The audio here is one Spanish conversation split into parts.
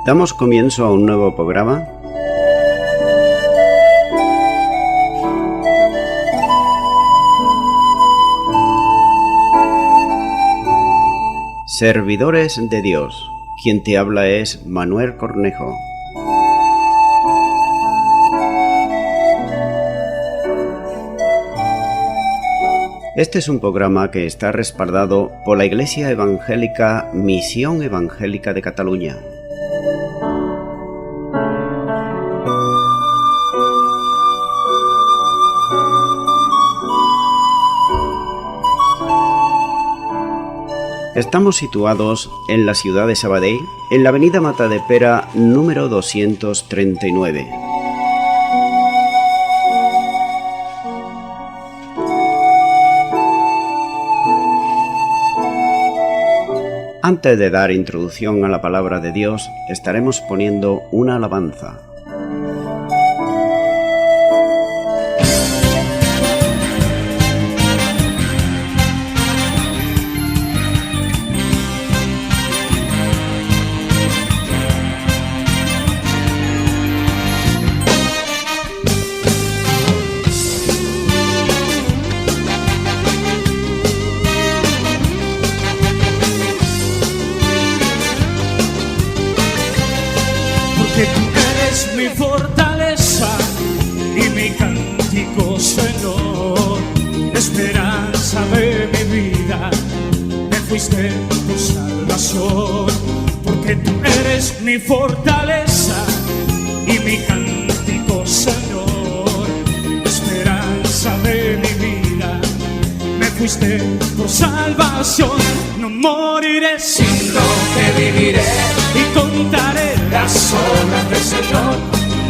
Damos comienzo a un nuevo programa. Servidores de Dios. Quien te habla es Manuel Cornejo. Este es un programa que está respaldado por la Iglesia Evangélica Misión Evangélica de Cataluña. Estamos situados en la ciudad de Sabadell, en la avenida Matadepera número 239. Antes de dar introducción a la palabra de Dios, estaremos poniendo una alabanza. Que tú eres mi fortaleza y mi cántico, Señor, esperanza de mi vida, me fuiste tu salvación. Porque tú eres mi fortaleza y mi cántico, Señor, esperanza de mi vida, me fuiste tu salvación. No moriré, sino que viviré y contaré las obras del Señor.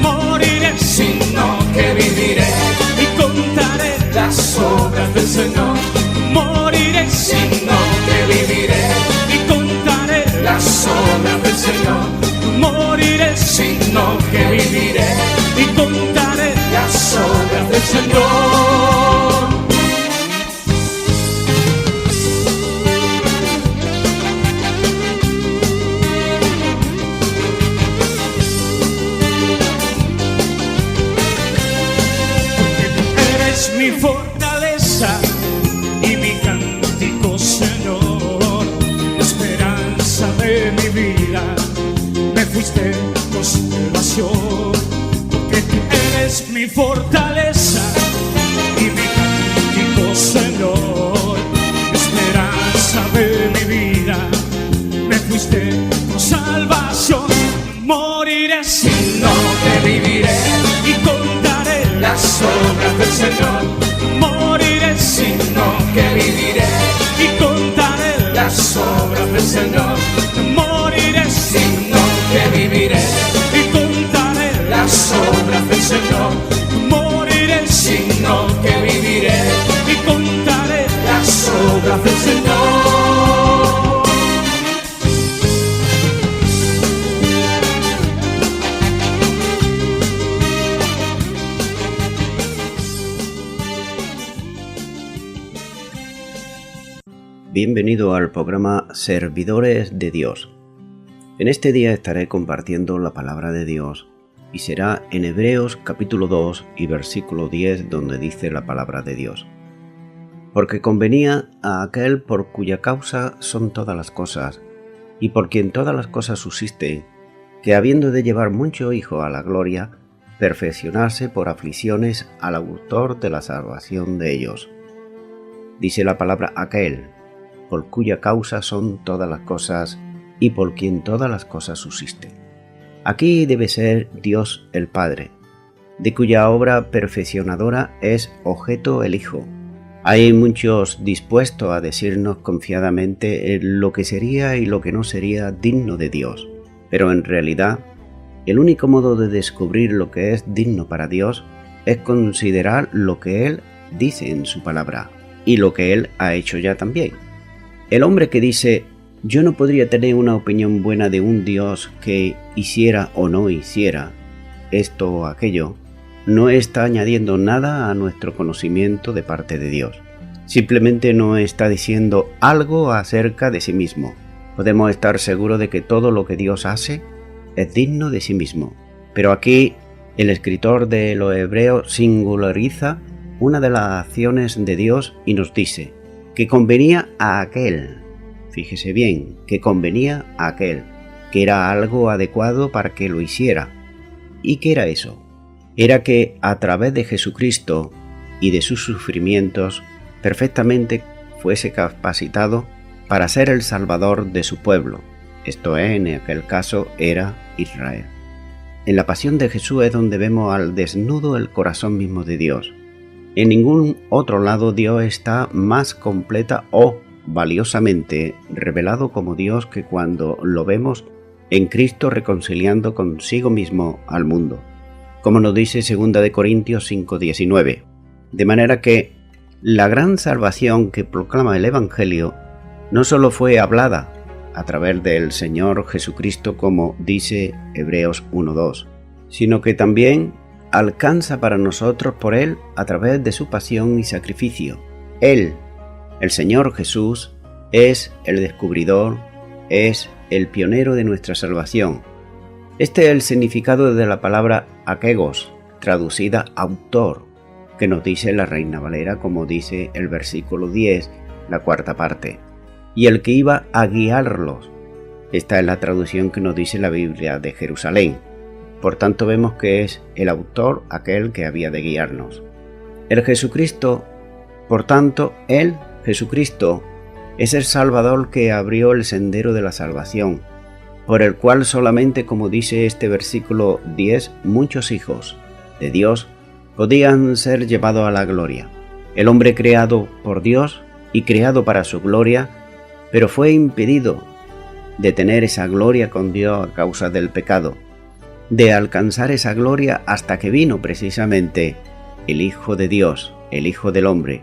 Moriré, sino que viviré y contaré las obras del Señor. Moriré, sino que viviré y contaré las obras del Señor. Moriré, sino que viviré y contaré las obras del Señor. Mi fortaleza y mi cántico, Señor, esperanza de mi vida, me fuiste tu salvación. Porque tú eres mi fortaleza y mi cántico, Señor, esperanza de mi vida, me fuiste tu salvación. Moriré, sino que viviré y contaré las obras del Señor. Moriré, sino que viviré y contaré las obras del Señor. Moriré, sino que viviré y contaré las obras del Señor. Moriré, sino que viviré y contaré las obras del Señor. Bienvenido al programa Servidores de Dios. En este día estaré compartiendo la palabra de Dios y será en Hebreos capítulo 2 y versículo 10 donde dice la palabra de Dios. Porque convenía a aquel por cuya causa son todas las cosas y por quien todas las cosas subsisten, que habiendo de llevar mucho hijo a la gloria, perfeccionarse por aflicciones al autor de la salvación de ellos. Dice la palabra aquel, por cuya causa son todas las cosas y por quien todas las cosas subsisten. Aquí debe ser Dios el Padre, de cuya obra perfeccionadora es objeto el Hijo. Hay muchos dispuestos a decirnos confiadamente lo que sería y lo que no sería digno de Dios, pero en realidad el único modo de descubrir lo que es digno para Dios es considerar lo que Él dice en su palabra y lo que Él ha hecho ya también. El hombre que dice, yo no podría tener una opinión buena de un Dios que hiciera o no hiciera esto o aquello, no está añadiendo nada a nuestro conocimiento de parte de Dios. Simplemente no está diciendo algo acerca de sí mismo. Podemos estar seguros de que todo lo que Dios hace es digno de sí mismo. Pero aquí el escritor de los Hebreos singulariza una de las acciones de Dios y nos dice que convenía a aquel, fíjese bien, que convenía a aquel, que era algo adecuado para que lo hiciera. ¿Y qué era eso? Era que a través de Jesucristo y de sus sufrimientos perfectamente fuese capacitado para ser el Salvador de su pueblo. Esto es, en aquel caso, era Israel. En la pasión de Jesús es donde vemos al desnudo el corazón mismo de Dios. En ningún otro lado Dios está más completa o valiosamente revelado como Dios que cuando lo vemos en Cristo reconciliando consigo mismo al mundo, como nos dice 2 Corintios 5:19. De manera que la gran salvación que proclama el Evangelio no solo fue hablada a través del Señor Jesucristo, como dice Hebreos 1:2, sino que también alcanza para nosotros por Él a través de su pasión y sacrificio. Él, el Señor Jesús, es el descubridor, es el pionero de nuestra salvación. Este es el significado de la palabra akegos, traducida autor, que nos dice la Reina Valera, como dice el versículo 10, la cuarta parte. Y el que iba a guiarlos. Esta es la traducción que nos dice la Biblia de Jerusalén. Por tanto vemos que es el autor aquel que había de guiarnos. El Jesucristo, por tanto, Él, Jesucristo, es el Salvador que abrió el sendero de la salvación, por el cual solamente, como dice este versículo 10, muchos hijos de Dios podían ser llevados a la gloria. El hombre creado por Dios y creado para su gloria, pero fue impedido de tener esa gloria con Dios a causa del pecado, de alcanzar esa gloria hasta que vino precisamente el Hijo de Dios, el Hijo del hombre,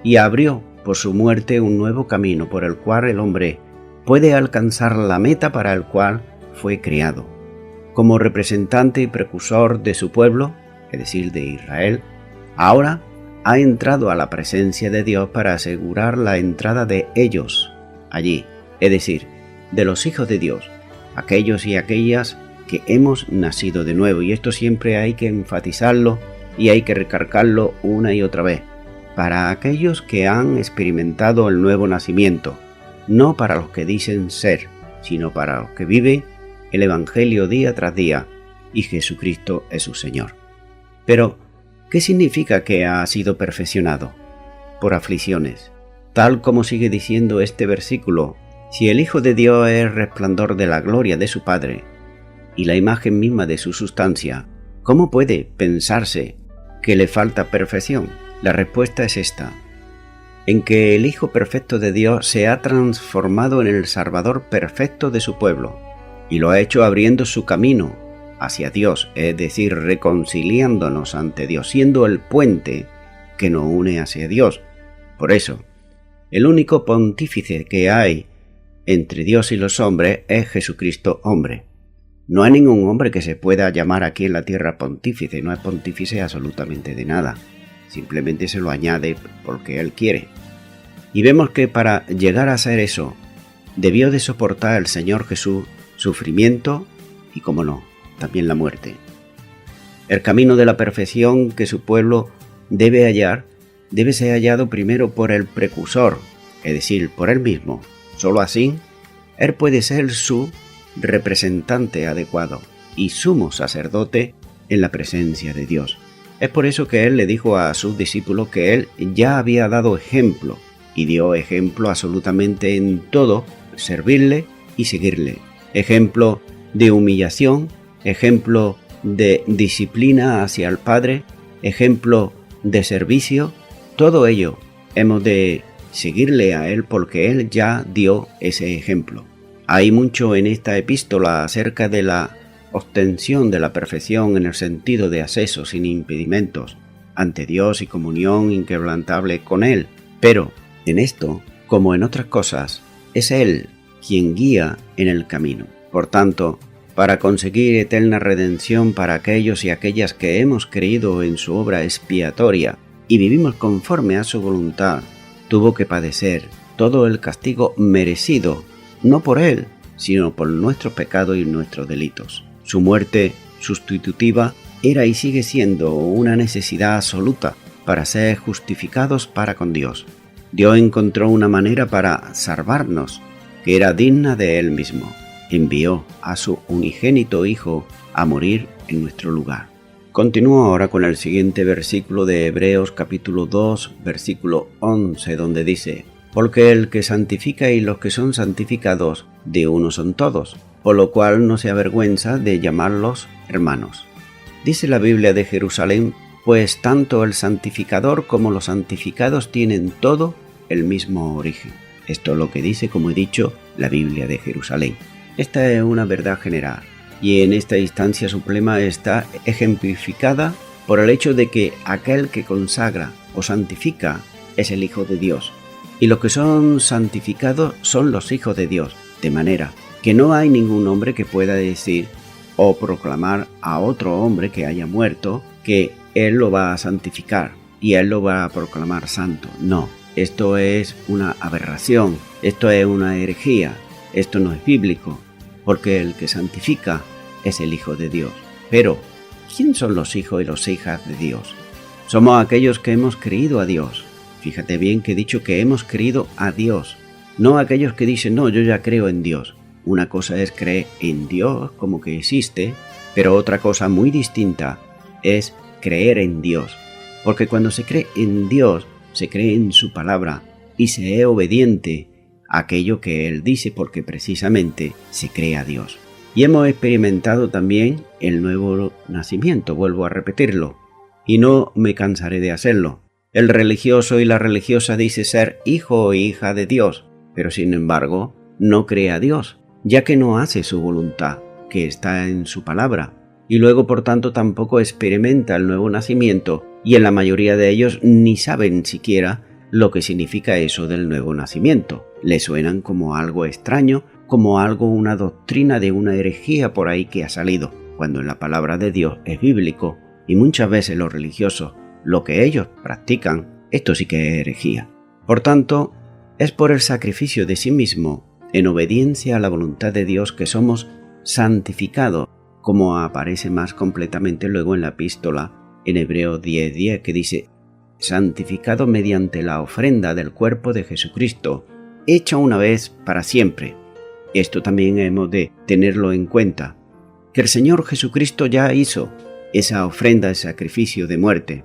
y abrió por su muerte un nuevo camino por el cual el hombre puede alcanzar la meta para el cual fue creado. Como representante y precursor de su pueblo, es decir, de Israel, ahora ha entrado a la presencia de Dios para asegurar la entrada de ellos allí, es decir, de los hijos de Dios, aquellos y aquellas que hemos nacido de nuevo. Y esto siempre hay que enfatizarlo y hay que recargarlo una y otra vez, para aquellos que han experimentado el nuevo nacimiento, no para los que dicen ser, sino para los que viven el Evangelio día tras día y Jesucristo es su Señor. Pero, ¿qué significa que ha sido perfeccionado? Por aflicciones. Tal como sigue diciendo este versículo, si el Hijo de Dios es el resplandor de la gloria de su Padre y la imagen misma de su sustancia, ¿cómo puede pensarse que le falta perfección? La respuesta es esta: en que el Hijo perfecto de Dios se ha transformado en el Salvador perfecto de su pueblo, y lo ha hecho abriendo su camino hacia Dios, es decir, reconciliándonos ante Dios, siendo el puente que nos une hacia Dios. Por eso, el único pontífice que hay entre Dios y los hombres es Jesucristo hombre. No hay ningún hombre que se pueda llamar aquí en la tierra pontífice, no es pontífice absolutamente de nada. Simplemente se lo añade porque Él quiere. Y vemos que para llegar a ser eso, debió de soportar el Señor Jesús sufrimiento y, como no, también la muerte. El camino de la perfección que su pueblo debe hallar, debe ser hallado primero por el precursor, es decir, por Él mismo. Solo así, Él puede ser su representante adecuado y sumo sacerdote en la presencia de Dios. Es por eso que Él le dijo a sus discípulos que Él ya había dado ejemplo, y dio ejemplo absolutamente en todo, servirle y seguirle. Ejemplo de humillación, ejemplo de disciplina hacia el Padre, ejemplo de servicio. Todo ello hemos de seguirle a Él porque Él ya dio ese ejemplo. Hay mucho en esta epístola acerca de la obtención de la perfección en el sentido de acceso sin impedimentos ante Dios y comunión inquebrantable con Él. Pero en esto, como en otras cosas, es Él quien guía en el camino. Por tanto, para conseguir eterna redención para aquellos y aquellas que hemos creído en su obra expiatoria y vivimos conforme a su voluntad, tuvo que padecer todo el castigo merecido, no por Él, sino por nuestros pecados y nuestros delitos. Su muerte sustitutiva era y sigue siendo una necesidad absoluta para ser justificados para con Dios. Dios encontró una manera para salvarnos que era digna de Él mismo. Envió a su unigénito Hijo a morir en nuestro lugar. Continúo ahora con el siguiente versículo de Hebreos capítulo 2, versículo 11, donde dice: porque el que santifica y los que son santificados de uno son todos, por lo cual no se avergüenza de llamarlos hermanos. Dice la Biblia de Jerusalén: pues tanto el santificador como los santificados tienen todo el mismo origen. Esto es lo que dice, como he dicho, la Biblia de Jerusalén. Esta es una verdad general, y en esta instancia suprema está ejemplificada por el hecho de que aquel que consagra o santifica es el Hijo de Dios, y los que son santificados son los hijos de Dios, de manera que no hay ningún hombre que pueda decir o proclamar a otro hombre que haya muerto que él lo va a santificar y él lo va a proclamar santo. No, esto es una aberración, esto es una herejía, esto no es bíblico, porque el que santifica es el Hijo de Dios. Pero, ¿quién son los hijos y las hijas de Dios? Somos aquellos que hemos creído a Dios. Fíjate bien que he dicho que hemos creído a Dios, no aquellos que dicen: no, yo ya creo en Dios. Una cosa es creer en Dios como que existe, pero otra cosa muy distinta es creer en Dios. Porque cuando se cree en Dios, se cree en su palabra y se es obediente a aquello que Él dice, porque precisamente se cree a Dios. Y hemos experimentado también el nuevo nacimiento, vuelvo a repetirlo, y no me cansaré de hacerlo. El religioso y la religiosa dice ser hijo o hija de Dios, pero sin embargo no cree a Dios, ya que no hace su voluntad, que está en su palabra, y luego por tanto tampoco experimenta el nuevo nacimiento, y en la mayoría de ellos ni saben siquiera lo que significa eso del nuevo nacimiento. Le suenan como algo extraño, como algo, una doctrina de una herejía por ahí que ha salido, cuando en la palabra de Dios es bíblico, y muchas veces los religiosos, lo que ellos practican, esto sí que es herejía. Por tanto, es por el sacrificio de sí mismo, en obediencia a la voluntad de Dios, que somos santificados, como aparece más completamente luego en la epístola en Hebreos 10:10, que dice: santificado mediante la ofrenda del cuerpo de Jesucristo, hecha una vez para siempre. Esto también hemos de tenerlo en cuenta, que el Señor Jesucristo ya hizo esa ofrenda de sacrificio de muerte,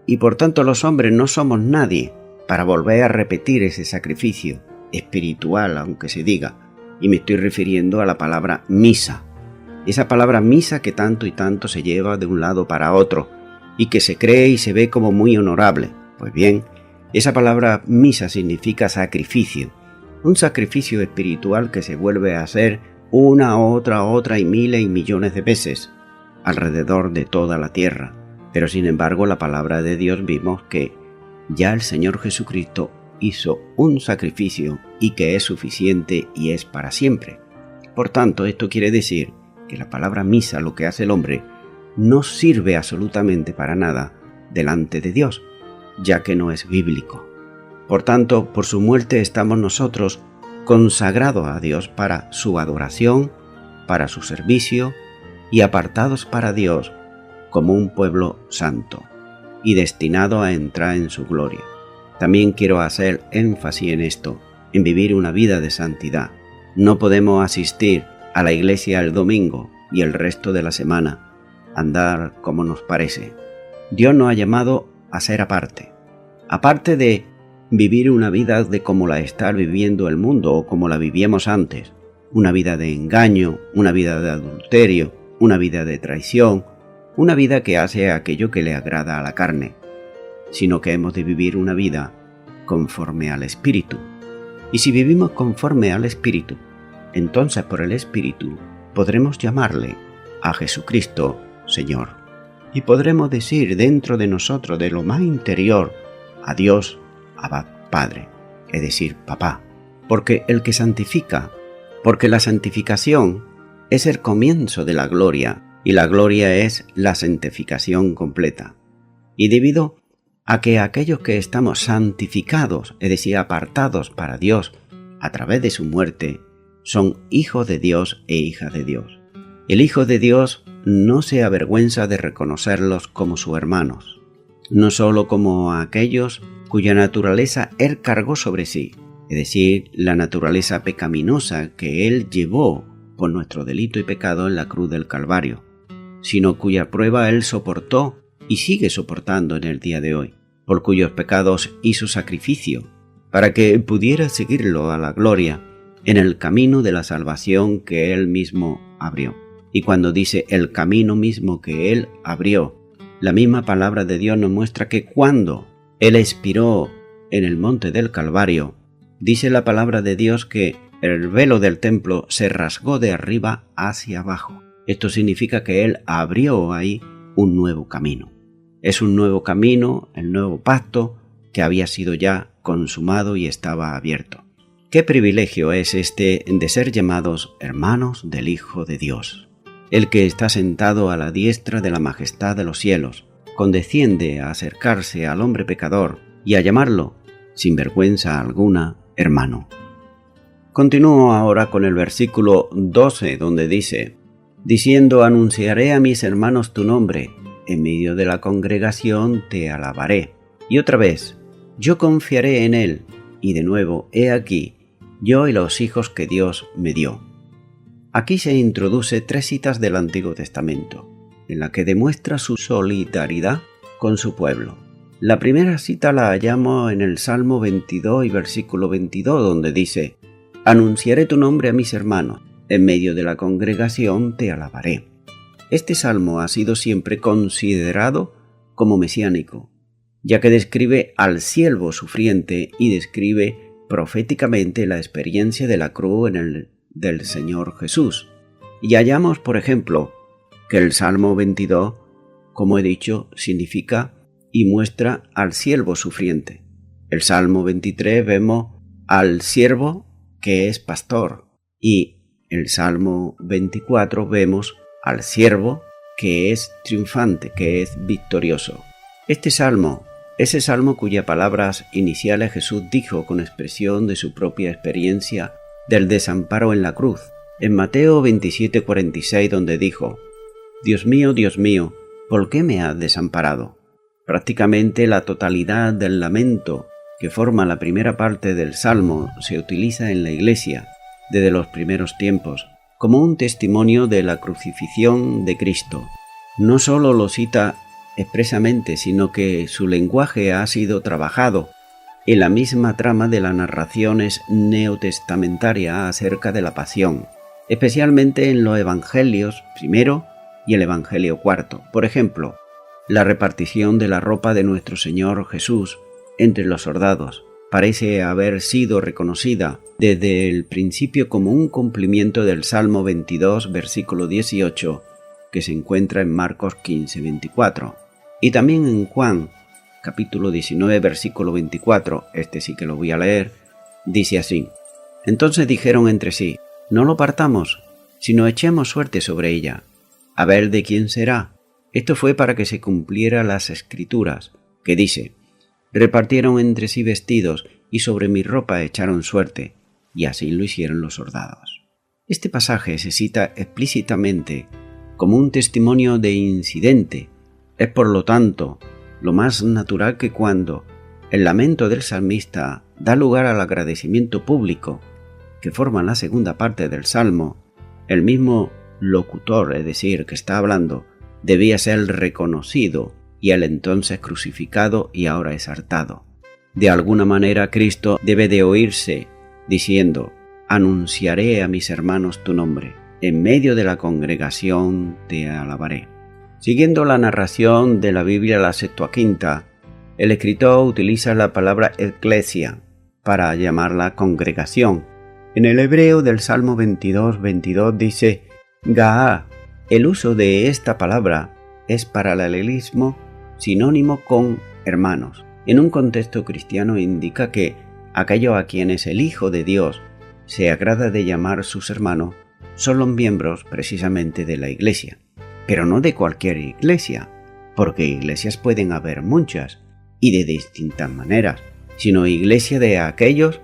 y por tanto los hombres no somos nadie para volver a repetir ese sacrificio espiritual, aunque se diga, y me estoy refiriendo a la palabra misa, esa palabra misa que tanto y tanto se lleva de un lado para otro, y que se cree y se ve como muy honorable. Pues bien, esa palabra misa significa sacrificio, un sacrificio espiritual que se vuelve a hacer una, otra y miles y millones de veces alrededor de toda la tierra. Pero sin embargo, la palabra de Dios vimos que ya el Señor Jesucristo hizo un sacrificio y que es suficiente y es para siempre. Por tanto, esto quiere decir que la palabra misa, lo que hace el hombre, no sirve absolutamente para nada delante de Dios, ya que no es bíblico. Por tanto, por su muerte estamos nosotros consagrados a Dios para su adoración, para su servicio y apartados para Dios como un pueblo santo y destinado a entrar en su gloria. También quiero hacer énfasis en esto, en vivir una vida de santidad. No podemos asistir a la iglesia el domingo y el resto de la semana, andar como nos parece. Dios nos ha llamado a ser aparte de vivir una vida de como la está viviendo el mundo o como la vivíamos antes, una vida de engaño, una vida de adulterio, una vida de traición, una vida que hace aquello que le agrada a la carne, sino que hemos de vivir una vida conforme al Espíritu. Y si vivimos conforme al Espíritu, entonces por el Espíritu podremos llamarle a Jesucristo Señor. Y podremos decir dentro de nosotros, de lo más interior, a Dios, Abba, Padre, es decir, Papá. Porque el que santifica, porque la santificación es el comienzo de la gloria, y la gloria es la santificación completa. Y debido a que aquellos que estamos santificados, es decir, apartados para Dios, a través de su muerte, son hijos de Dios e hijas de Dios. El Hijo de Dios no se avergüenza de reconocerlos como sus hermanos, no solo como aquellos cuya naturaleza Él cargó sobre sí, es decir, la naturaleza pecaminosa que Él llevó por nuestro delito y pecado en la cruz del Calvario, sino cuya prueba Él soportó y sigue soportando en el día de hoy, por cuyos pecados hizo sacrificio, para que pudiera seguirlo a la gloria en el camino de la salvación que Él mismo abrió. Y cuando dice el camino mismo que Él abrió, la misma palabra de Dios nos muestra que cuando Él expiró en el monte del Calvario, dice la palabra de Dios que el velo del templo se rasgó de arriba hacia abajo. Esto significa que Él abrió ahí un nuevo camino. Es un nuevo camino, el nuevo pacto que había sido ya consumado y estaba abierto. Qué privilegio es este de ser llamados hermanos del Hijo de Dios. El que está sentado a la diestra de la majestad de los cielos, condesciende a acercarse al hombre pecador y a llamarlo, sin vergüenza alguna, hermano. Continúo ahora con el versículo 12, donde dice: diciendo, anunciaré a mis hermanos tu nombre, en medio de la congregación te alabaré. Y otra vez, yo confiaré en él, y de nuevo, he aquí, yo y los hijos que Dios me dio. Aquí se introduce 3 citas del Antiguo Testamento, en la que demuestra su solidaridad con su pueblo. La primera cita la hallamos en el Salmo 22 y versículo 22, donde dice: anunciaré tu nombre a mis hermanos, en medio de la congregación te alabaré. Este salmo ha sido siempre considerado como mesiánico, ya que describe al siervo sufriente y describe proféticamente la experiencia de la cruz del Señor Jesús. Y hallamos, por ejemplo, que el Salmo 22, como he dicho, significa y muestra al siervo sufriente. El Salmo 23 vemos al siervo que es pastor, y el Salmo 24 vemos al siervo que es triunfante, que es victorioso. Este salmo, ese salmo cuyas palabras iniciales Jesús dijo con expresión de su propia experiencia del desamparo en la cruz, en Mateo 27:46, donde dijo: Dios mío, ¿por qué me has desamparado? Prácticamente la totalidad del lamento que forma la primera parte del salmo se utiliza en la Iglesia desde los primeros tiempos como un testimonio de la crucifixión de Cristo. No solo lo cita expresamente, sino que su lenguaje ha sido trabajado en la misma trama de las narraciones neotestamentarias acerca de la pasión, especialmente en los evangelios primero y el evangelio cuarto. Por ejemplo, la repartición de la ropa de nuestro Señor Jesús entre los soldados parece haber sido reconocida desde el principio como un cumplimiento del Salmo 22, versículo 18, que se encuentra en Marcos 15:24, y también en Juan, capítulo 19, versículo 24, este sí que lo voy a leer, dice así: Entonces dijeron entre sí: No lo partamos, sino echemos suerte sobre ella, a ver de quién será. Esto fue para que se cumpliera las Escrituras, que dice: Repartieron entre sí vestidos, y sobre mi ropa echaron suerte, y así lo hicieron los soldados. Este pasaje se cita explícitamente como un testimonio de incidente. Es por lo tanto lo más natural que cuando el lamento del salmista da lugar al agradecimiento público que forma la segunda parte del salmo, el mismo locutor, es decir, que está hablando, debía ser reconocido y él entonces crucificado y ahora exaltado. De alguna manera Cristo debe de oírse diciendo: Anunciaré a mis hermanos tu nombre, en medio de la congregación te alabaré. Siguiendo la narración de la Biblia, la Septuaginta, el escritor utiliza la palabra eclesia para llamarla congregación. En el hebreo del Salmo 22 dice Gaá. El uso de esta palabra es paralelismo sinónimo con hermanos. En un contexto cristiano indica que aquellos a quienes el Hijo de Dios se agrada de llamar sus hermanos son los miembros precisamente de la Iglesia, pero no de cualquier iglesia, porque iglesias pueden haber muchas y de distintas maneras, sino iglesia de aquellos,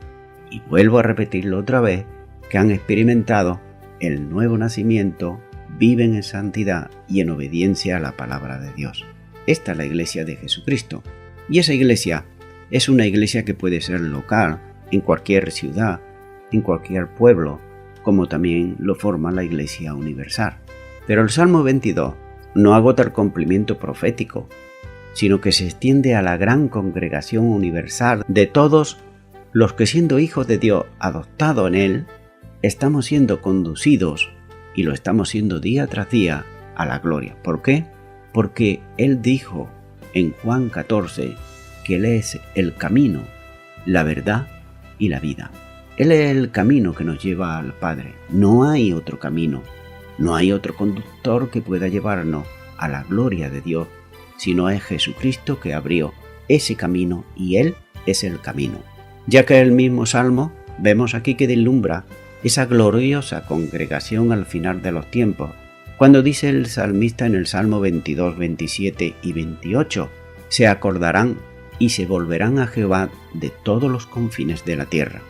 y vuelvo a repetirlo otra vez, que han experimentado el nuevo nacimiento, viven en santidad y en obediencia a la palabra de Dios. Esta es la iglesia de Jesucristo. Y esa iglesia es una iglesia que puede ser local, en cualquier ciudad, en cualquier pueblo, como también lo forma la iglesia universal. Pero el Salmo 22 no agota el cumplimiento profético, sino que se extiende a la gran congregación universal de todos los que, siendo hijos de Dios adoptados en Él, estamos siendo conducidos, y lo estamos siendo día tras día, a la gloria. ¿Por qué? Porque Él dijo en Juan 14 que Él es el camino, la verdad y la vida. Él es el camino que nos lleva al Padre. No hay otro camino, no hay otro conductor que pueda llevarnos a la gloria de Dios, sino es Jesucristo que abrió ese camino y Él es el camino. Ya que el mismo Salmo vemos aquí que deslumbra esa gloriosa congregación al final de los tiempos, cuando dice el salmista en el Salmo 22, 27 y 28, se acordarán y se volverán a Jehová de todos los confines de la tierra.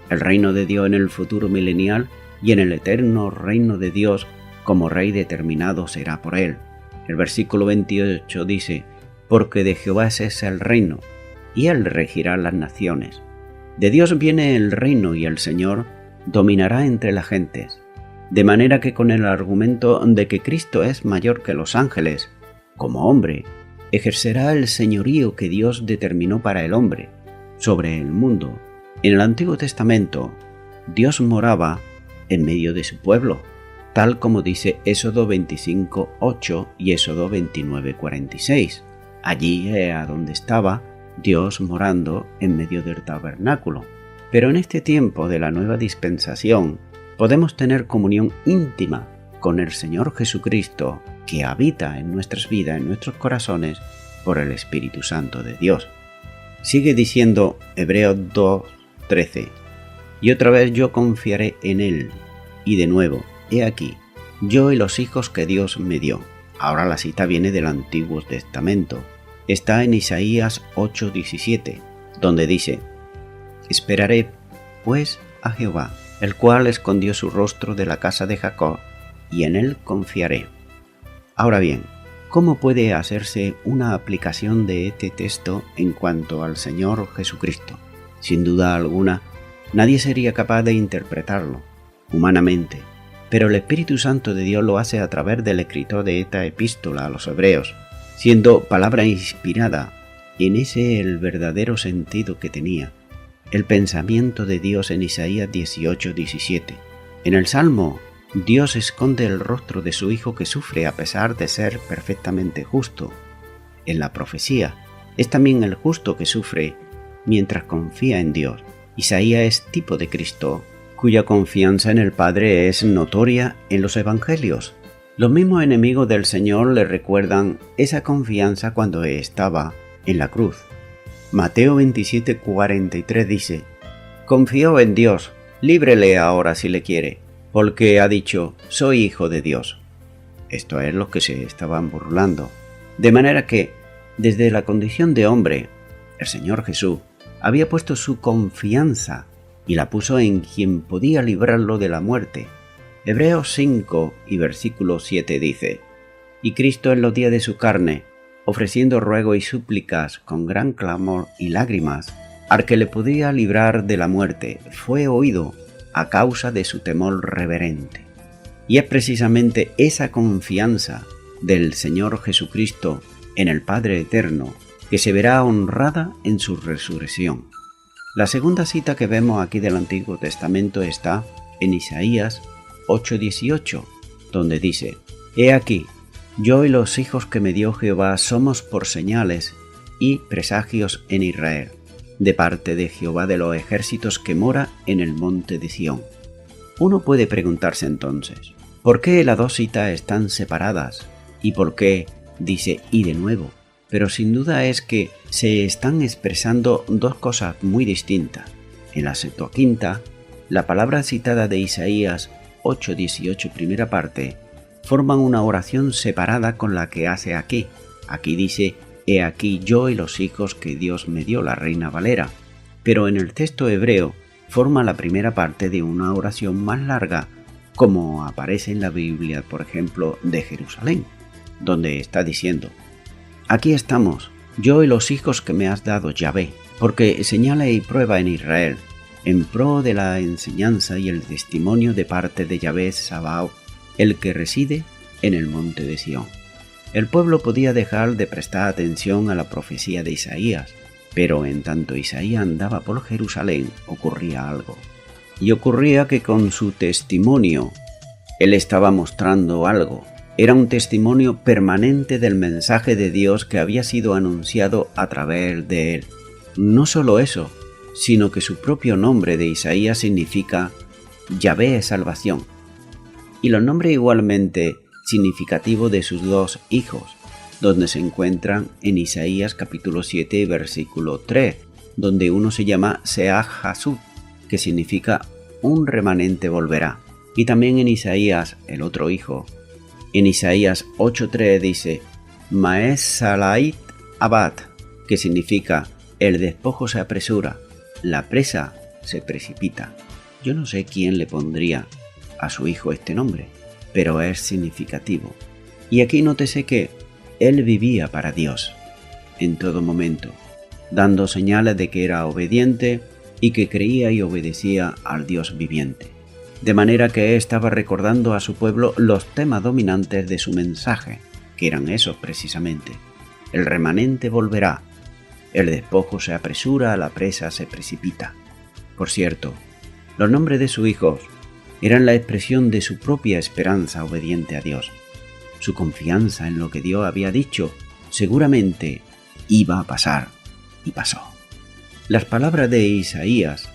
El reino de Dios en el futuro milenial y en el eterno reino de Dios como Rey determinado será por Él. El versículo 28 dice, porque de Jehová es el reino, y Él regirá las naciones. De Dios viene el reino y el Señor dominará entre las gentes, de manera que con el argumento de que Cristo es mayor que los ángeles, como hombre, ejercerá el señorío que Dios determinó para el hombre sobre el mundo. En el Antiguo Testamento, Dios moraba en medio de su pueblo, tal como dice Éxodo 25:8 y Éxodo 29:46. Allí es a donde estaba Dios morando en medio del tabernáculo. Pero en este tiempo de la nueva dispensación, podemos tener comunión íntima con el Señor Jesucristo, que habita en nuestras vidas, en nuestros corazones, por el Espíritu Santo de Dios. Sigue diciendo Hebreos 2:13, y otra vez yo confiaré en Él, y de nuevo, he aquí, yo y los hijos que Dios me dio. Ahora la cita viene del Antiguo Testamento. Está en Isaías 8:17, donde dice, esperaré, pues, a Jehová, el cual escondió su rostro de la casa de Jacob, y en Él confiaré. Ahora bien, ¿cómo puede hacerse una aplicación de este texto en cuanto al Señor Jesucristo? Sin duda alguna, nadie sería capaz de interpretarlo humanamente, pero el Espíritu Santo de Dios lo hace a través del escritor de esta epístola a los hebreos, siendo palabra inspirada en ese el verdadero sentido que tenía el pensamiento de Dios en Isaías 18:17. En el Salmo, Dios esconde el rostro de su Hijo que sufre a pesar de ser perfectamente justo. En la profecía, es también el justo que sufre mientras confía en Dios. Isaías es tipo de Cristo, cuya confianza en el Padre es notoria en los Evangelios. Los mismos enemigos del Señor le recuerdan esa confianza cuando estaba en la cruz. Mateo 27:43 dice, confió en Dios, líbrele ahora si le quiere, porque ha dicho, soy hijo de Dios. Esto es lo que se estaban burlando. De manera que, desde la condición de hombre, el Señor Jesús había puesto su confianza y la puso en quien podía librarlo de la muerte. Hebreos 5 y versículo 7 dice, y Cristo en los días de su carne, ofreciendo ruego y súplicas con gran clamor y lágrimas, al que le podía librar de la muerte, fue oído a causa de su temor reverente. Y es precisamente esa confianza del Señor Jesucristo en el Padre Eterno que se verá honrada en su resurrección. La segunda cita que vemos aquí del Antiguo Testamento está en Isaías 8:18, donde dice, he aquí, yo y los hijos que me dio Jehová somos por señales y presagios en Israel, de parte de Jehová de los ejércitos que mora en el monte de Sión. Uno puede preguntarse entonces, ¿por qué las dos citas están separadas? ¿Y por qué dice y de nuevo? Pero sin duda es que se están expresando dos cosas muy distintas. En la Septuaginta, la palabra citada de Isaías 8:18 primera parte, forman una oración separada con la que hace aquí. Aquí dice, he aquí yo y los hijos que Dios me dio, la Reina Valera. Pero en el texto hebreo, forma la primera parte de una oración más larga, como aparece en la Biblia, por ejemplo, de Jerusalén, donde está diciendo: aquí estamos, yo y los hijos que me has dado, Yahvé, porque señala y prueba en Israel, en pro de la enseñanza y el testimonio de parte de Yahvé Sabaoth, el que reside en el monte de Sión. El pueblo podía dejar de prestar atención a la profecía de Isaías, pero en tanto Isaías andaba por Jerusalén ocurría algo. Y ocurría que con su testimonio él estaba mostrando algo. Era un testimonio permanente del mensaje de Dios que había sido anunciado a través de él. No solo eso, sino que su propio nombre de Isaías significa Yahvé es salvación. Y los nombres igualmente significativos de sus dos hijos, donde se encuentran en Isaías capítulo 7 versículo 3, donde uno se llama Seah-Jasub, que significa un remanente volverá. Y también en Isaías, el otro hijo, en Isaías 8.3 dice Maes-Salait Abad, que significa el despojo se apresura, la presa se precipita. Yo no sé quién le pondría a su hijo este nombre, pero es significativo. Y aquí nótese que él vivía para Dios en todo momento, dando señales de que era obediente y que creía y obedecía al Dios viviente. De manera que estaba recordando a su pueblo los temas dominantes de su mensaje, que eran esos precisamente. El remanente volverá, el despojo se apresura, la presa se precipita. Por cierto, los nombres de sus hijos eran la expresión de su propia esperanza obediente a Dios. Su confianza en lo que Dios había dicho seguramente iba a pasar, y pasó. Las palabras de Isaías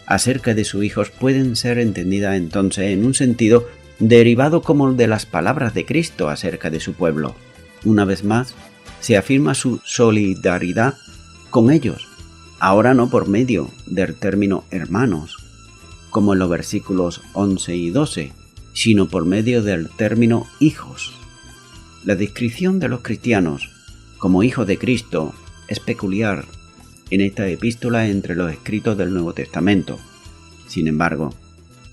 acerca de sus hijos pueden ser entendidas entonces en un sentido derivado como el de las palabras de Cristo acerca de su pueblo. Una vez más, se afirma su solidaridad con ellos, ahora no por medio del término hermanos, como en los versículos 11 y 12, sino por medio del término hijos. La descripción de los cristianos como hijos de Cristo es peculiar en esta epístola entre los escritos del Nuevo Testamento. Sin embargo,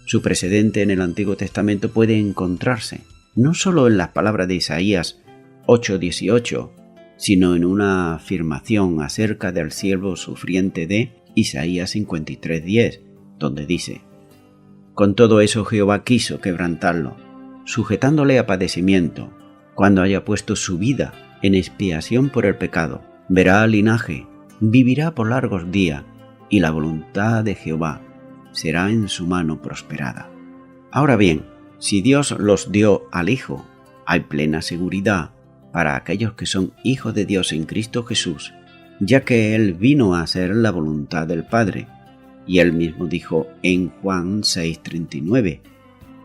su precedente en el Antiguo Testamento puede encontrarse no solo en las palabras de Isaías 8:18, sino en una afirmación acerca del siervo sufriente de Isaías 53:10, donde dice: con todo eso Jehová quiso quebrantarlo, sujetándole a padecimiento, cuando haya puesto su vida en expiación por el pecado. Verá linaje, vivirá por largos días, y la voluntad de Jehová será en su mano prosperada. Ahora bien, si Dios los dio al Hijo, hay plena seguridad para aquellos que son hijos de Dios en Cristo Jesús, ya que Él vino a hacer la voluntad del Padre. Y Él mismo dijo en Juan 6:39,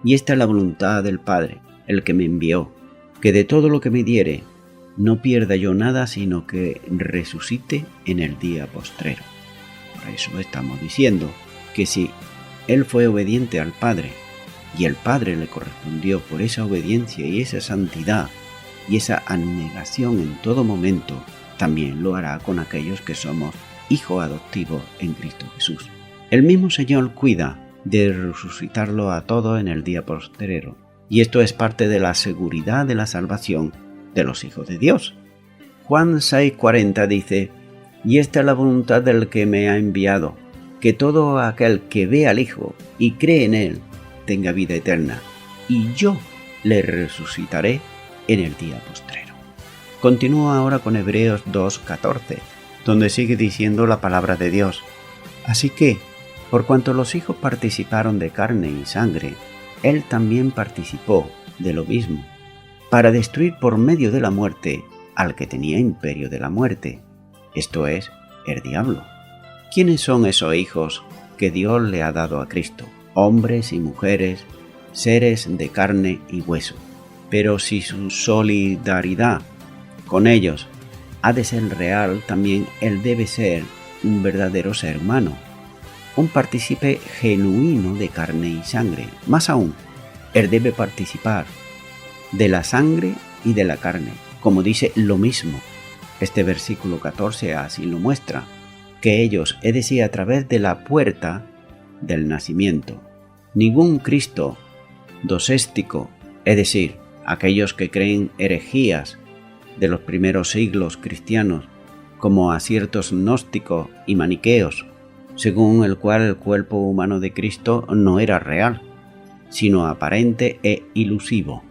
y esta es la voluntad del Padre, el que me envió, que de todo lo que me diere, no pierda yo nada, sino que resucite en el día postrero. Por eso estamos diciendo que si Él fue obediente al Padre, y el Padre le correspondió por esa obediencia y esa santidad, y esa abnegación en todo momento, también lo hará con aquellos que somos hijos adoptivos en Cristo Jesús. El mismo Señor cuida de resucitarlo a todos en el día postrero, y esto es parte de la seguridad de la salvación de los hijos de Dios. Juan 6:40 dice: y esta es la voluntad del que me ha enviado, que todo aquel que ve al Hijo y cree en Él tenga vida eterna, y yo le resucitaré en el día postrero. Continúa ahora con Hebreos 2:14, donde sigue diciendo la palabra de Dios: así que, por cuanto los hijos participaron de carne y sangre, Él también participó de lo mismo, para destruir por medio de la muerte al que tenía imperio de la muerte, esto es, el diablo. ¿Quiénes son esos hijos que Dios le ha dado a Cristo? Hombres y mujeres, seres de carne y hueso. Pero si su solidaridad con ellos ha de ser real, también Él debe ser un verdadero ser humano, un partícipe genuino de carne y sangre. Más aún, Él debe participar de la sangre y de la carne, como dice lo mismo. Este versículo 14 así lo muestra, que ellos, es decir, a través de la puerta, del nacimiento. Ningún Cristo doséstico, es decir, aquellos que creen herejías de los primeros siglos cristianos, como a ciertos gnósticos y maniqueos, según el cual el cuerpo humano de Cristo no era real, sino aparente e ilusivo,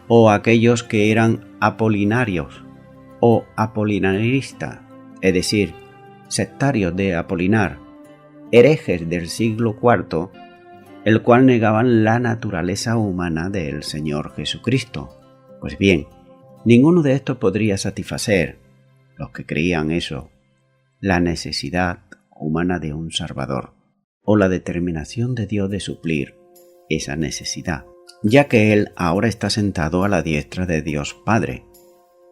o aquellos que eran apolinarios o apolinaristas, es decir, sectarios de Apolinar, herejes del siglo IV, el cual negaban la naturaleza humana del Señor Jesucristo. Pues bien, ninguno de estos podría satisfacer, los que creían eso, la necesidad humana de un Salvador, o la determinación de Dios de suplir esa necesidad, ya que Él ahora está sentado a la diestra de Dios Padre,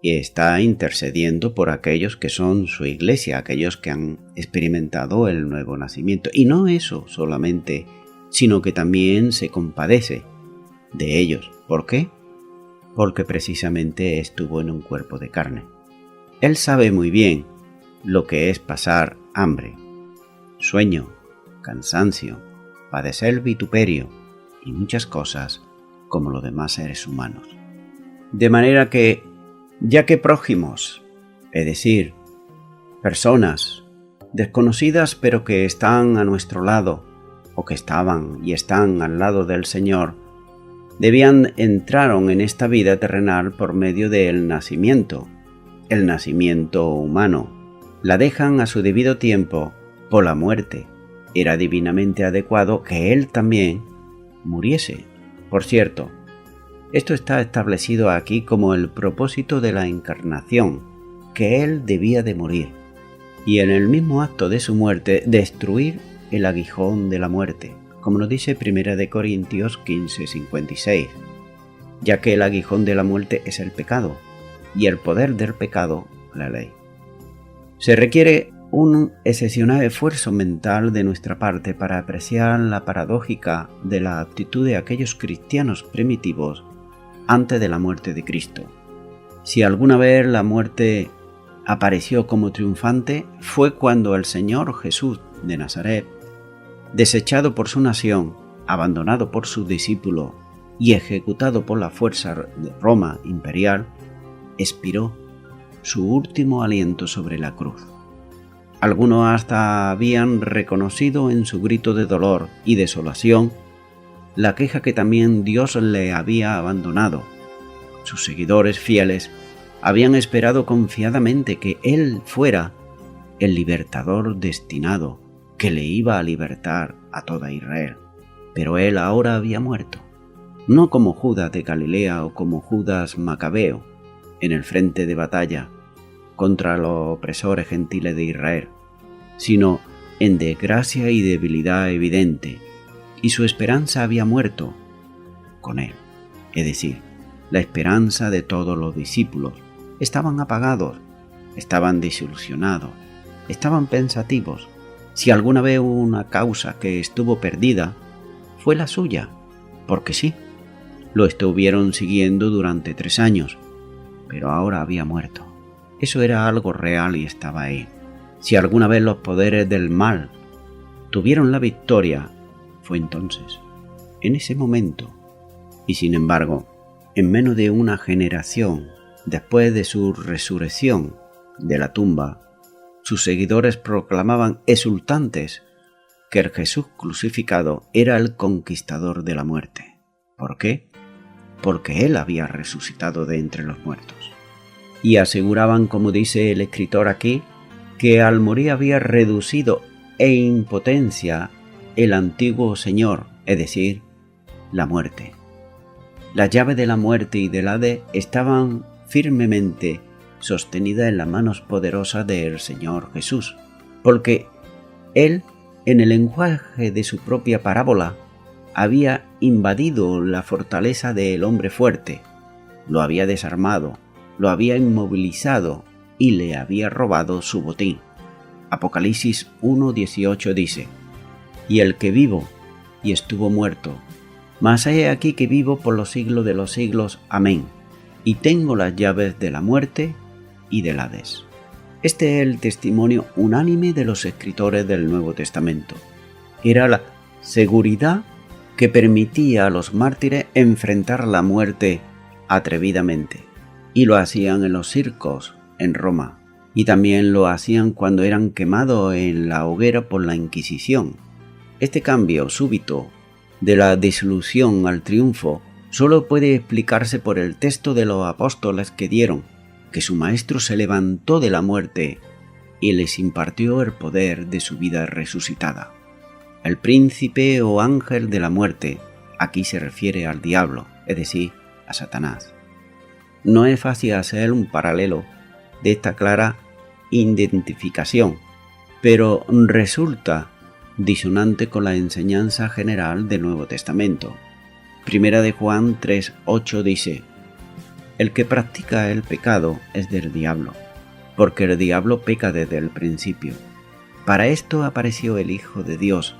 y está intercediendo por aquellos que son su iglesia, aquellos que han experimentado el nuevo nacimiento. Y no eso solamente, sino que también se compadece de ellos. ¿Por qué? Porque precisamente estuvo en un cuerpo de carne. Él sabe muy bien lo que es pasar hambre, sueño, cansancio, padecer vituperio y muchas cosas como los demás seres humanos. De manera que, ya que prójimos, es decir, personas desconocidas pero que están a nuestro lado, o que estaban y están al lado del Señor, entraron en esta vida terrenal por medio del nacimiento, el nacimiento humano. La dejan a su debido tiempo por la muerte. Era divinamente adecuado que Él también muriese. Por cierto, esto está establecido aquí como el propósito de la encarnación, que Él debía de morir, y en el mismo acto de su muerte destruir el aguijón de la muerte, como nos dice 1 Corintios 15:56, ya que el aguijón de la muerte es el pecado, y el poder del pecado, la ley. Se requiere un excepcional esfuerzo mental de nuestra parte para apreciar la paradójica de la actitud de aquellos cristianos primitivos antes de la muerte de Cristo. Si alguna vez la muerte apareció como triunfante, fue cuando el Señor Jesús de Nazaret, desechado por su nación, abandonado por sus discípulos y ejecutado por la fuerza de Roma imperial, expiró su último aliento sobre la cruz. Algunos hasta habían reconocido en su grito de dolor y desolación la queja que también Dios le había abandonado. Sus seguidores fieles habían esperado confiadamente que Él fuera el libertador destinado, que le iba a libertar a toda Israel. Pero Él ahora había muerto, no como Judas de Galilea o como Judas Macabeo en el frente de batalla contra los opresores gentiles de Israel, sino en desgracia y debilidad evidente, y su esperanza había muerto con Él. Es decir, la esperanza de todos los discípulos. Estaban apagados, estaban desilusionados, estaban pensativos. Si alguna vez hubo una causa que estuvo perdida, fue la suya, porque sí, lo estuvieron siguiendo durante 3 años, pero ahora había muerto. Eso era algo real y estaba ahí. Si alguna vez los poderes del mal tuvieron la victoria, fue entonces, en ese momento. Y sin embargo, en menos de una generación después de su resurrección de la tumba, sus seguidores proclamaban exultantes que el Jesús crucificado era el conquistador de la muerte. ¿Por qué? Porque Él había resucitado de entre los muertos. Y aseguraban, como dice el escritor aquí, que al morir había reducido en impotencia el antiguo Señor, es decir, la muerte. Las llaves de la muerte y del Hades estaban firmemente sostenidas en las manos poderosas del Señor Jesús, porque Él, en el lenguaje de su propia parábola, había invadido la fortaleza del hombre fuerte, lo había desarmado, lo había inmovilizado y le había robado su botín. Apocalipsis 1:18 dice: «Y el que vivo y estuvo muerto, mas he aquí que vivo por los siglos de los siglos. Amén. Y tengo las llaves de la muerte y del Hades». Este es el testimonio unánime de los escritores del Nuevo Testamento. Era seguridad que permitía a los mártires enfrentar la muerte atrevidamente. Y lo hacían en los circos en Roma, y también lo hacían cuando eran quemados en la hoguera por la Inquisición. Este cambio súbito de la desilusión al triunfo solo puede explicarse por el texto de los apóstoles que dieron, que su maestro se levantó de la muerte y les impartió el poder de su vida resucitada. El príncipe o ángel de la muerte aquí se refiere al diablo, es decir, a Satanás. No es fácil hacer un paralelo de esta clara identificación, pero resulta disonante con la enseñanza general del Nuevo Testamento. Primera de Juan 3:8 dice: el que practica el pecado es del diablo, porque el diablo peca desde el principio. Para esto apareció el Hijo de Dios,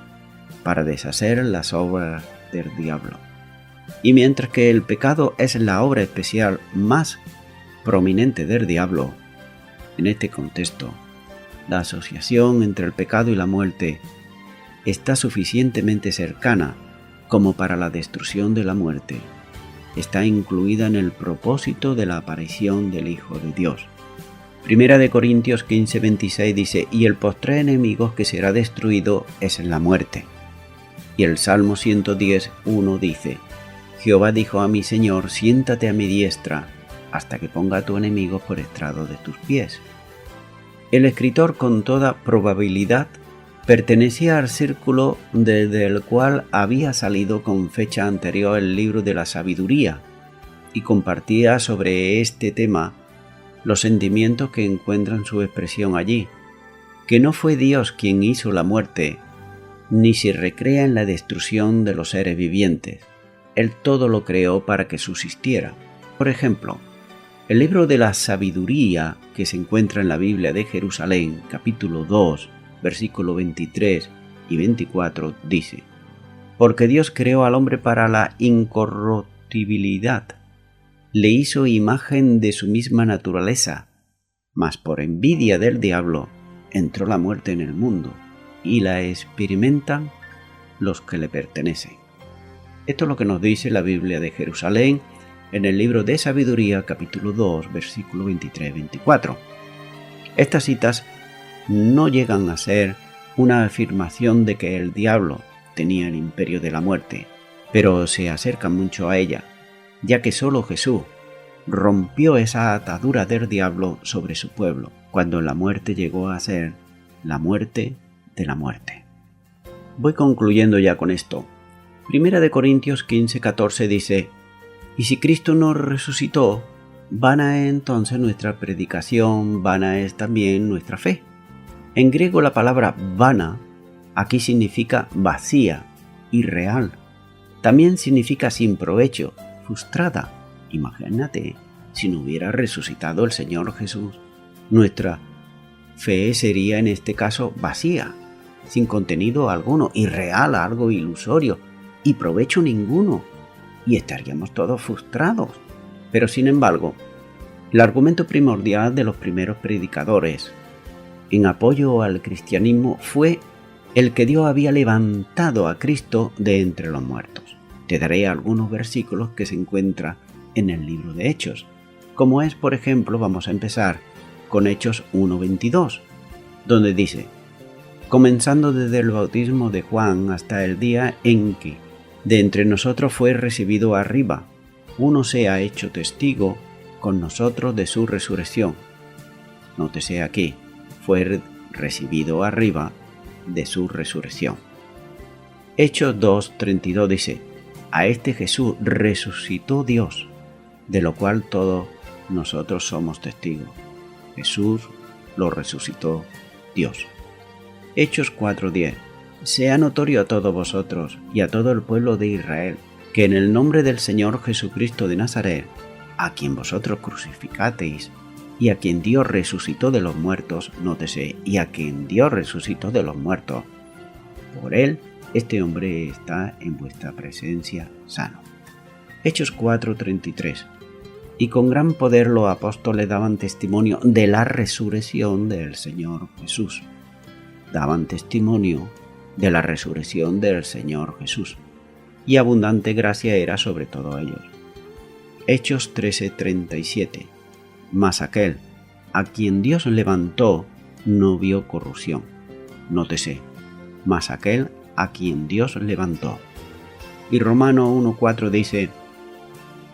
para deshacer las obras del diablo. Y mientras que el pecado es la obra especial más prominente del diablo, en este contexto, la asociación entre el pecado y la muerte está suficientemente cercana como para la destrucción de la muerte. Está incluida en el propósito de la aparición del Hijo de Dios. Primera de Corintios 15:26 dice: y el postrer enemigo que será destruido es la muerte. Y el Salmo 110:1 dice: Jehová dijo a mi Señor, siéntate a mi diestra, hasta que ponga a tu enemigo por estrado de tus pies. El escritor, con toda probabilidad, pertenecía al círculo desde el cual había salido con fecha anterior el libro de la sabiduría, y compartía sobre este tema los sentimientos que encuentran su expresión allí, que no fue Dios quien hizo la muerte, ni se recrea en la destrucción de los seres vivientes. Él todo lo creó para que subsistiera. Por ejemplo, el libro de la sabiduría que se encuentra en la Biblia de Jerusalén, capítulo 2, versículo 23 y 24, dice: porque Dios creó al hombre para la incorruptibilidad, le hizo imagen de su misma naturaleza, mas por envidia del diablo entró la muerte en el mundo, y la experimentan los que le pertenecen. Esto es lo que nos dice la Biblia de Jerusalén en el libro de Sabiduría, capítulo 2, versículo 23-24. Estas citas no llegan a ser una afirmación de que el diablo tenía el imperio de la muerte, pero se acercan mucho a ella, ya que solo Jesús rompió esa atadura del diablo sobre su pueblo, cuando la muerte llegó a ser la muerte de la muerte. Voy concluyendo ya con esto. Primera de Corintios 15:14 dice: y si Cristo no resucitó, vana es entonces nuestra predicación, vana es también nuestra fe. En griego la palabra vana aquí significa vacía, irreal. También significa sin provecho, frustrada. Imagínate, si no hubiera resucitado el Señor Jesús, nuestra fe sería en este caso vacía, sin contenido alguno, irreal, algo ilusorio, y provecho ninguno, y estaríamos todos frustrados. Pero sin embargo, el argumento primordial de los primeros predicadores en apoyo al cristianismo fue el que Dios había levantado a Cristo de entre los muertos. Te daré algunos versículos que se encuentran en el libro de Hechos, como es, por ejemplo, vamos a empezar con Hechos 1:22, donde dice: comenzando desde el bautismo de Juan hasta el día en que de entre nosotros fue recibido arriba, uno se ha hecho testigo con nosotros de su resurrección. Nótese aquí, fue recibido arriba de su resurrección. Hechos 2:32 dice: a este Jesús resucitó Dios, de lo cual todos nosotros somos testigos. Jesús lo resucitó Dios. Hechos 4:10: sea notorio a todos vosotros y a todo el pueblo de Israel, que en el nombre del Señor Jesucristo de Nazaret, a quien vosotros crucificasteis, y a quien Dios resucitó de los muertos, nótese, y a quien Dios resucitó de los muertos, por él este hombre está en vuestra presencia sano. Hechos 4:33: y con gran poder los apóstoles daban testimonio de la resurrección del Señor Jesús. Daban testimonio de la resurrección del Señor Jesús, y abundante gracia era sobre todos ellos. Hechos 13:37. Mas aquel a quien Dios levantó no vio corrupción. Nótese, mas aquel a quien Dios levantó. Y Romanos 1:4 dice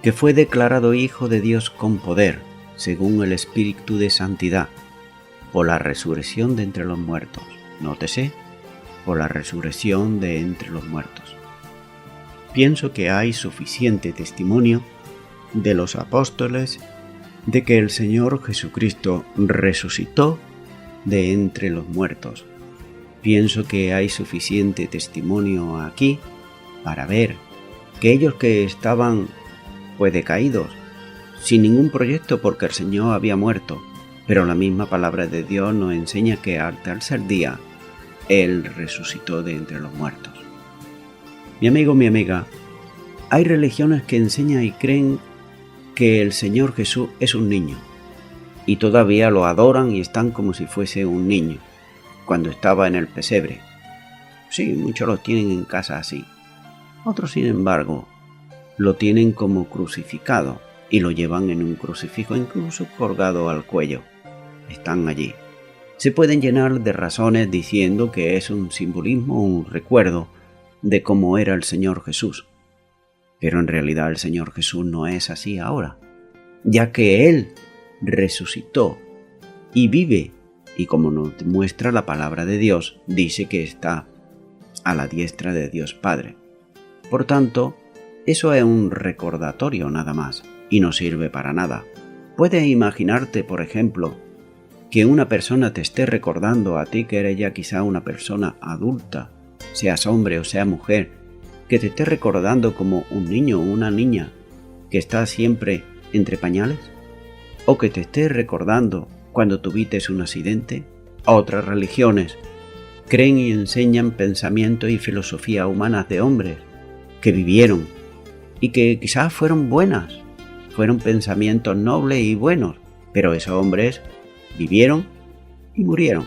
que fue declarado Hijo de Dios con poder, según el Espíritu de Santidad, por la resurrección de entre los muertos. Nótese, por la resurrección de entre los muertos. Pienso que hay suficiente testimonio de los apóstoles de que el Señor Jesucristo resucitó de entre los muertos. Pienso que hay suficiente testimonio aquí para ver que ellos que estaban decaídos, sin ningún proyecto porque el Señor había muerto, pero la misma palabra de Dios nos enseña que al tercer día Él resucitó de entre los muertos. Mi amigo, mi amiga, hay religiones que enseñan y creen que el Señor Jesús es un niño, y todavía lo adoran y están como si fuese un niño, cuando estaba en el pesebre. Sí, muchos lo tienen en casa así. Otros, sin embargo, lo tienen como crucificado y lo llevan en un crucifijo, incluso colgado al cuello. Están allí. Se pueden llenar de razones diciendo que es un simbolismo, un recuerdo de cómo era el Señor Jesús. Pero en realidad el Señor Jesús no es así ahora, ya que Él resucitó y vive, y como nos muestra la palabra de Dios, dice que está a la diestra de Dios Padre. Por tanto, eso es un recordatorio nada más, y no sirve para nada. Puedes imaginarte, por ejemplo, que una persona te esté recordando a ti que eres ya quizá una persona adulta, seas hombre o sea mujer, que te esté recordando como un niño o una niña que está siempre entre pañales, o que te esté recordando cuando tuviste un accidente. Otras religiones creen y enseñan pensamientos y filosofía humanas de hombres que vivieron y que quizás fueron buenas, fueron pensamientos nobles y buenos, pero esos hombres vivieron y murieron.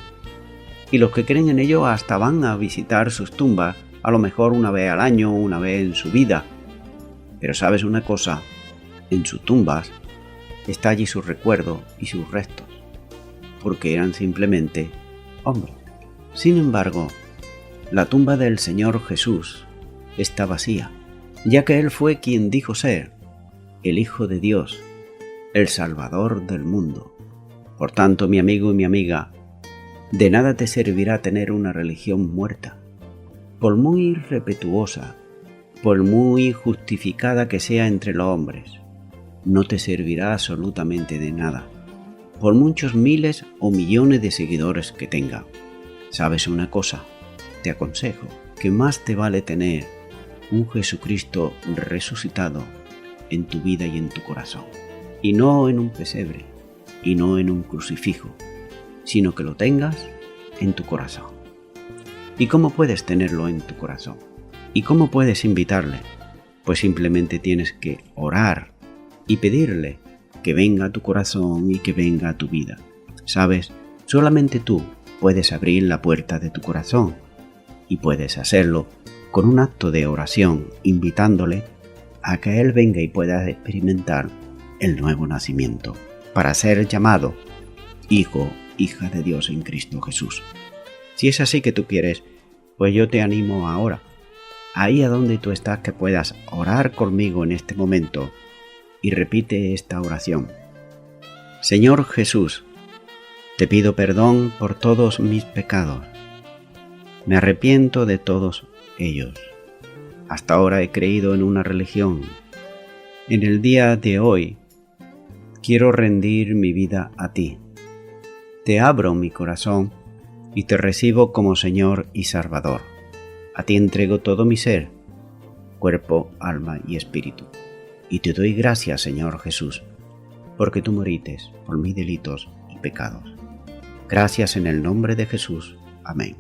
Y los que creen en ello hasta van a visitar sus tumbas, a lo mejor una vez al año, una vez en su vida. Pero ¿sabes una cosa? En sus tumbas está allí su recuerdo y sus restos, porque eran simplemente hombres. Sin embargo, la tumba del Señor Jesús está vacía, ya que Él fue quien dijo ser el Hijo de Dios, el Salvador del mundo. Por tanto, mi amigo y mi amiga, de nada te servirá tener una religión muerta, por muy respetuosa, por muy justificada que sea entre los hombres. No te servirá absolutamente de nada, por muchos miles o millones de seguidores que tenga. ¿Sabes una cosa? Te aconsejo que más te vale tener un Jesucristo resucitado en tu vida y en tu corazón, y no en un pesebre, y no en un crucifijo, sino que lo tengas en tu corazón. ¿Y cómo puedes tenerlo en tu corazón? ¿Y cómo puedes invitarle? Pues simplemente tienes que orar y pedirle que venga a tu corazón y que venga a tu vida. ¿Sabes? Solamente tú puedes abrir la puerta de tu corazón, y puedes hacerlo con un acto de oración, invitándole a que Él venga y pueda experimentar el nuevo nacimiento, para ser llamado hijo, hija de Dios en Cristo Jesús. Si es así que tú quieres, pues yo te animo ahora, ahí a donde tú estás, que puedas orar conmigo en este momento, y repite esta oración. Señor Jesús, te pido perdón por todos mis pecados. Me arrepiento de todos ellos. Hasta ahora he creído en una religión. En el día de hoy quiero rendir mi vida a ti. Te abro mi corazón y te recibo como Señor y Salvador. A ti entrego todo mi ser, cuerpo, alma y espíritu. Y te doy gracias, Señor Jesús, porque tú moriste por mis delitos y pecados. Gracias en el nombre de Jesús. Amén.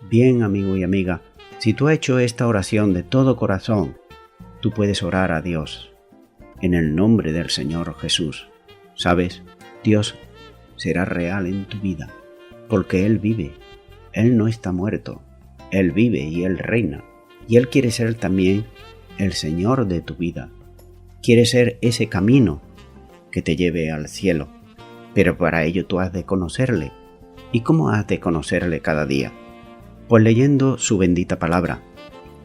Bien, amigo y amiga, si tú has hecho esta oración de todo corazón, tú puedes orar a Dios en el nombre del Señor Jesús. ¿Sabes? Dios será real en tu vida, porque Él vive. Él no está muerto. Él vive y Él reina. Y Él quiere ser también el Señor de tu vida. Quiere ser ese camino que te lleve al cielo. Pero para ello tú has de conocerle. ¿Y cómo has de conocerle cada día? Pues leyendo su bendita palabra.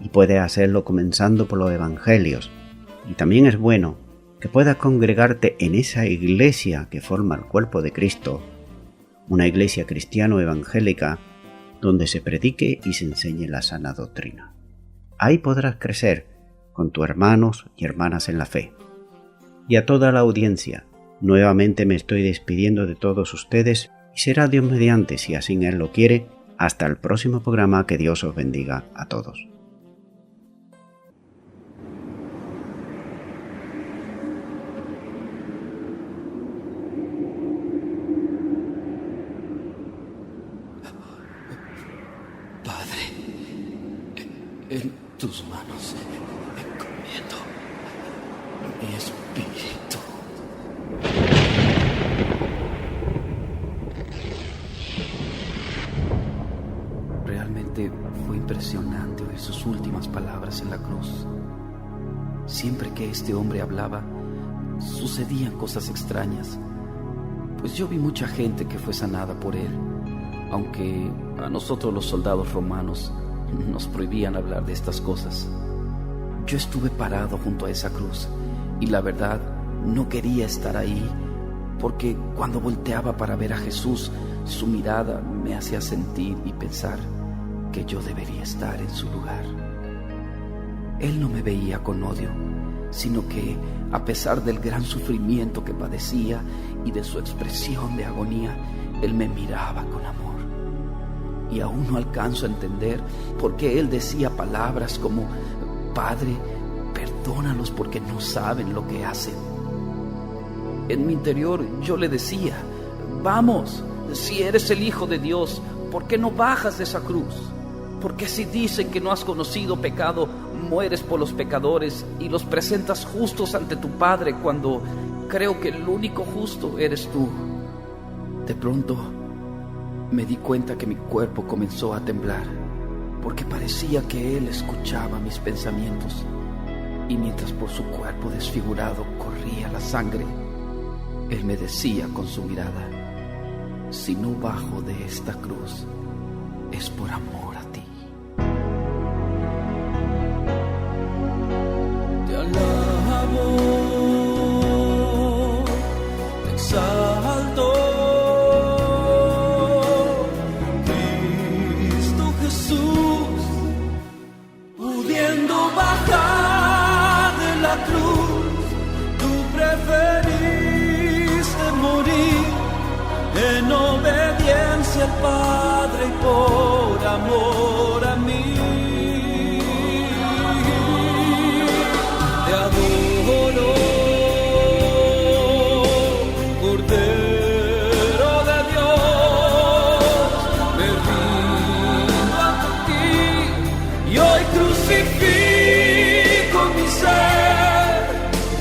Y puedes hacerlo comenzando por los evangelios. Y también es bueno que puedas congregarte en esa iglesia que forma el cuerpo de Cristo, una iglesia cristiano-evangélica donde se predique y se enseñe la sana doctrina. Ahí podrás crecer con tus hermanos y hermanas en la fe. Y a toda la audiencia, nuevamente me estoy despidiendo de todos ustedes y será Dios mediante, si así Él lo quiere, hasta el próximo programa. Que Dios os bendiga a todos. En tus manos encomiendo mi espíritu. Realmente fue impresionante oír sus últimas palabras en la cruz. Siempre que este hombre hablaba, sucedían cosas extrañas, pues yo vi mucha gente que fue sanada por él, aunque a nosotros los soldados romanos nos prohibían hablar de estas cosas. Yo estuve parado junto a esa cruz y la verdad no quería estar ahí, porque cuando volteaba para ver a Jesús, su mirada me hacía sentir y pensar que yo debería estar en su lugar. Él no me veía con odio, sino que a pesar del gran sufrimiento que padecía y de su expresión de agonía, Él me miraba con amor. Y aún no alcanzo a entender por qué Él decía palabras como: Padre, perdónalos porque no saben lo que hacen. En mi interior yo le decía: vamos, si eres el Hijo de Dios, ¿por qué no bajas de esa cruz? Porque si dicen que no has conocido pecado, mueres por los pecadores y los presentas justos ante tu Padre, cuando creo que el único justo eres tú. De pronto me di cuenta que mi cuerpo comenzó a temblar, porque parecía que Él escuchaba mis pensamientos, y mientras por su cuerpo desfigurado corría la sangre, Él me decía con su mirada: si no bajo de esta cruz, es por amor a ti. Te alabo, te exalto, Cristo Jesús, pudiendo bajar de la cruz, tú preferiste morir en obediencia al Padre y por amor a mí. Te adoro, Cordero de Dios, me rindo ante ti y hoy crucifico mi ser.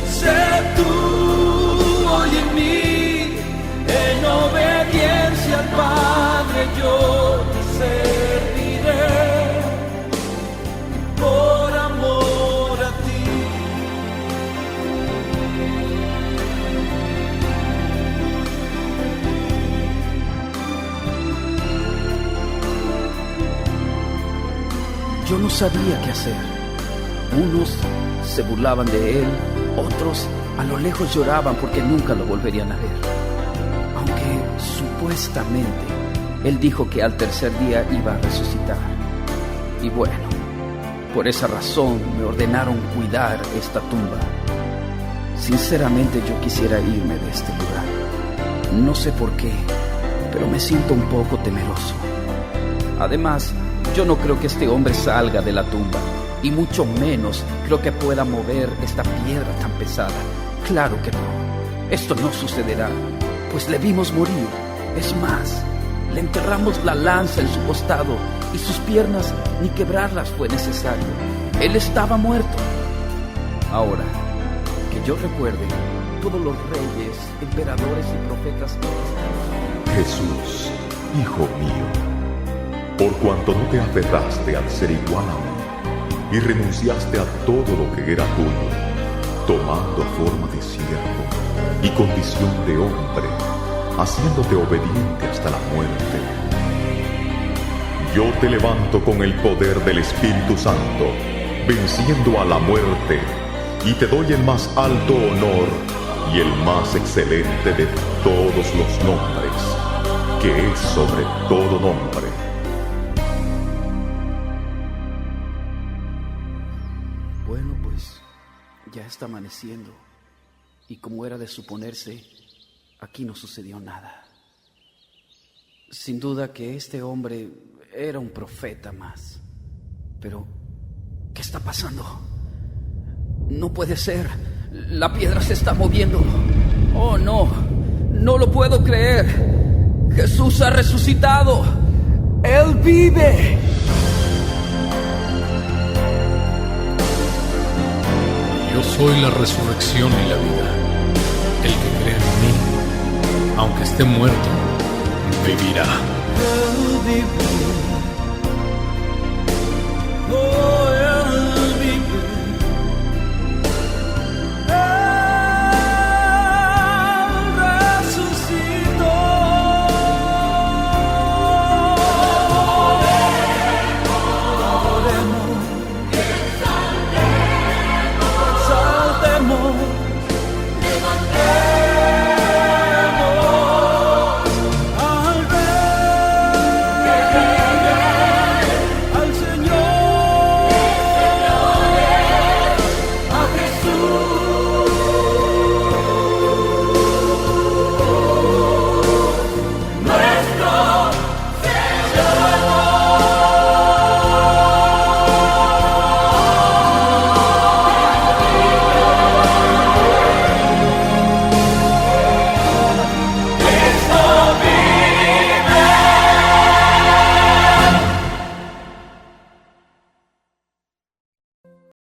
Sé tú hoy en mí, en obediencia al Padre yo te serviré, por amor a ti. Yo no sabía qué hacer. Unos se burlaban de Él, otros a lo lejos lloraban porque nunca lo volverían a ver. Aunque supuestamente Él dijo que al tercer día iba a resucitar. Y bueno, por esa razón me ordenaron cuidar esta tumba. Sinceramente yo quisiera irme de este lugar. No sé por qué, pero me siento un poco temeroso. Además, yo no creo que este hombre salga de la tumba, y mucho menos creo que pueda mover esta piedra tan pesada. Claro que no, esto no sucederá, pues le vimos morir. Es más, le enterramos la lanza en su costado y sus piernas ni quebrarlas fue necesario. Él estaba muerto. Ahora, que yo recuerde, todos los reyes, emperadores y profetas... Jesús, Hijo mío, por cuanto no te aferraste al ser igual a mí y renunciaste a todo lo que era tuyo, tomando forma de siervo y condición de hombre, haciéndote obediente hasta la muerte. Yo te levanto con el poder del Espíritu Santo, venciendo a la muerte, y te doy el más alto honor y el más excelente de todos los nombres, que es sobre todo nombre. Bueno, pues ya está amaneciendo, y como era de suponerse, aquí no sucedió nada. Sin duda que este hombre era un profeta más. Pero, ¿qué está pasando? No puede ser. La piedra se está moviendo. Oh, no. No lo puedo creer. Jesús ha resucitado. Él vive. Yo soy la resurrección y la vida. El que cree en mí, aunque esté muerto, vivirá. Él vive. Oh,